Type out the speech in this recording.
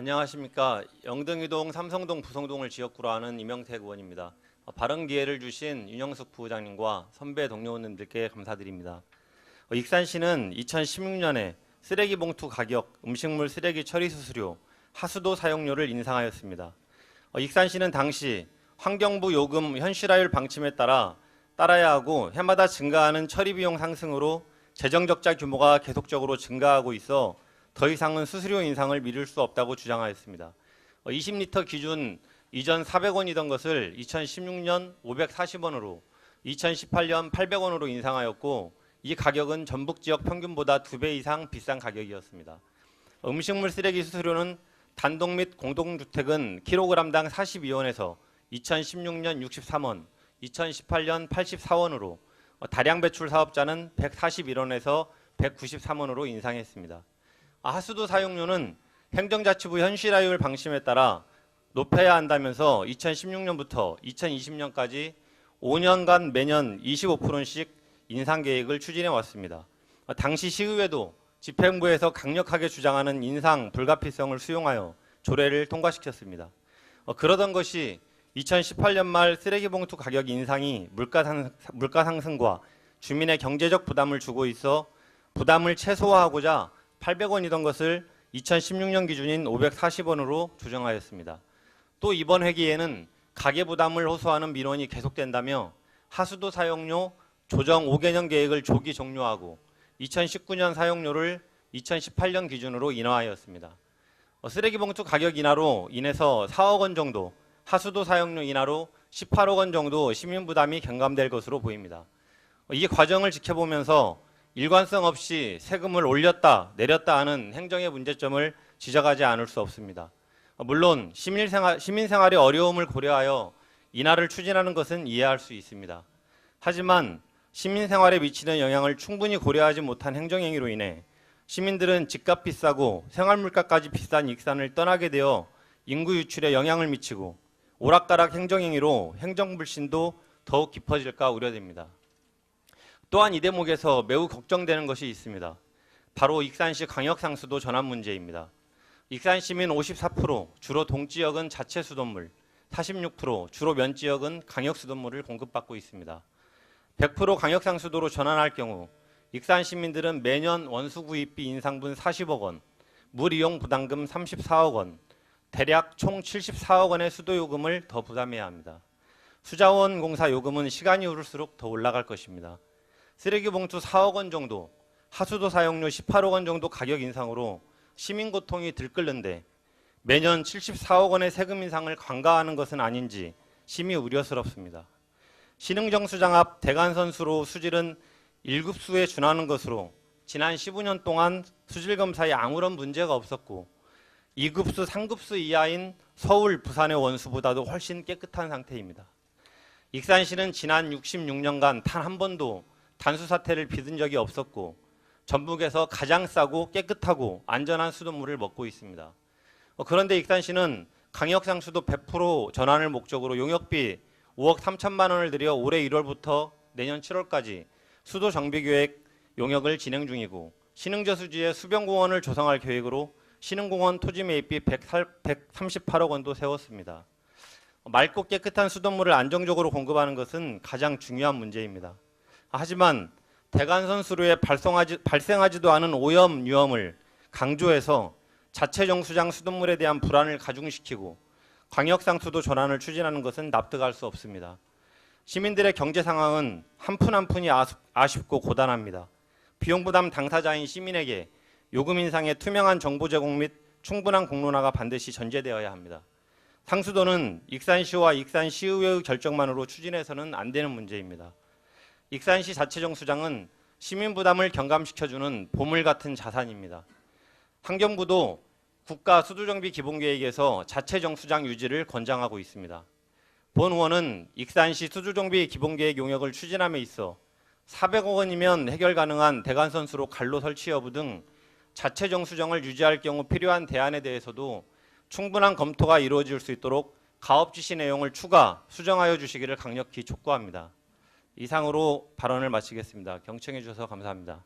안녕하십니까. 영등이동, 삼성동, 부성동을 지역구로 하는 이명택 의원입니다. 발언 기회를 주신 윤영숙 부의장님과 선배 동료 의원님들께 감사드립니다. 익산시는 2016년에 쓰레기 봉투 가격, 음식물 쓰레기 처리 수수료, 하수도 사용료를 인상하였습니다. 익산시는 당시 환경부 요금 현실화율 방침에 따라야 하고 해마다 증가하는 처리 비용 상승으로 재정 적자 규모가 계속적으로 증가하고 있어 더 이상은 수수료 인상을 미룰 수 없다고 주장하였습니다. 20리터 기준 이전 400원이던 것을 2016년 540원으로 2018년 800원으로 인상하였고 이 가격은 전북 지역 평균보다 2배 이상 비싼 가격이었습니다. 음식물 쓰레기 수수료는 단독 및 공동주택은 킬로그램당 42원에서 2016년 63원, 2018년 84원으로 다량 배출 사업자는 141원에서 193원으로 인상했습니다. 하수도 사용료는 행정자치부 현실화율 방침에 따라 높여야 한다면서 2016년부터 2020년까지 5년간 매년 25%씩 인상 계획을 추진해 왔습니다. 당시 시의회도 집행부에서 강력하게 주장하는 인상 불가피성을 수용하여 조례를 통과시켰습니다. 그러던 것이 2018년 말 쓰레기 봉투 가격 인상이 물가 상승과 주민의 경제적 부담을 주고 있어 부담을 최소화하고자 800원이던 것을 2016년 기준인 540원으로 조정하였습니다. 또 이번 회기에는 가계 부담을 호소하는 민원이 계속된다며 하수도 사용료 조정 5개년 계획을 조기 종료하고 2019년 사용료를 2018년 기준으로 인하하였습니다. 쓰레기 봉투 가격 인하로 인해서 4억 원 정도, 하수도 사용료 인하로 18억 원 정도 시민 부담이 경감될 것으로 보입니다. 이 과정을 지켜보면서 일관성 없이 세금을 올렸다 내렸다 하는 행정의 문제점을 지적하지 않을 수 없습니다. 물론 시민 생활의 어려움을 고려하여 인하를 추진하는 것은 이해할 수 있습니다. 하지만 시민 생활에 미치는 영향을 충분히 고려하지 못한 행정행위로 인해 시민들은 집값 비싸고 생활물가까지 비싼 익산을 떠나게 되어 인구 유출에 영향을 미치고 오락가락 행정행위로 행정불신도 더욱 깊어질까 우려됩니다. 또한 이 대목에서 매우 걱정되는 것이 있습니다. 바로 익산시 광역상수도 전환 문제입니다. 익산 시민 54%, 주로 동지역은 자체 수돗물, 46%, 주로 면지역은 강역 수돗물을 공급받고 있습니다. 100% 광역상수도로 전환할 경우 익산 시민들은 매년 원수 구입비 인상분 40억 원, 물 이용 부담금 34억 원, 대략 총 74억 원의 수도 요금을 더 부담해야 합니다. 수자원공사 요금은 시간이 흐를수록 더 올라갈 것입니다. 쓰레기 봉투 4억 원 정도, 하수도 사용료 18억 원 정도 가격 인상으로 시민 고통이 들끓는데 매년 74억 원의 세금 인상을 관가하는 것은 아닌지 심히 우려스럽습니다. 신흥정수장 앞 대간선수로 수질은 1급수에 준하는 것으로 지난 15년 동안 수질 검사에 아무런 문제가 없었고 2급수, 3급수 이하인 서울, 부산의 원수보다도 훨씬 깨끗한 상태입니다. 익산시는 지난 66년간 단 한 번도 단수 사태를 빚은 적이 없었고 전북에서 가장 싸고 깨끗하고 안전한 수돗물을 먹고 있습니다. 그런데 익산시는 강역상수도 100% 전환을 목적으로 용역비 5억 3천만 원을 들여 올해 1월부터 내년 7월까지 수도 정비 계획 용역을 진행 중이고 신흥저수지에 수변공원을 조성할 계획으로 신흥공원 토지 매입비 138억 원도 세웠습니다. 맑고 깨끗한 수돗물을 안정적으로 공급하는 것은 가장 중요한 문제입니다. 하지만 대간선수로에 발생하지도 않은 오염, 유험을 강조해서 자체 정수장 수돗물에 대한 불안을 가중시키고 광역상수도 전환을 추진하는 것은 납득할 수 없습니다. 시민들의 경제 상황은 한 푼 한 푼이 아쉽고 고단합니다. 비용 부담 당사자인 시민에게 요금 인상의 투명한 정보 제공 및 충분한 공론화가 반드시 전제되어야 합니다. 상수도는 익산시와 익산시의회의 결정만으로 추진해서는 안 되는 문제입니다. 익산시 자체정수장은 시민 부담을 경감시켜주는 보물 같은 자산입니다. 환경부도 국가 수도정비 기본계획에서 자체정수장 유지를 권장하고 있습니다. 본 의원은 익산시 수도정비 기본계획 용역을 추진함에 있어 400억 원이면 해결 가능한 대간선수로 갈로 설치 여부 등 자체정수정을 유지할 경우 필요한 대안에 대해서도 충분한 검토가 이루어질 수 있도록 가업 지시 내용을 추가 수정하여 주시기를 강력히 촉구합니다. 이상으로 발언을 마치겠습니다. 경청해 주셔서 감사합니다.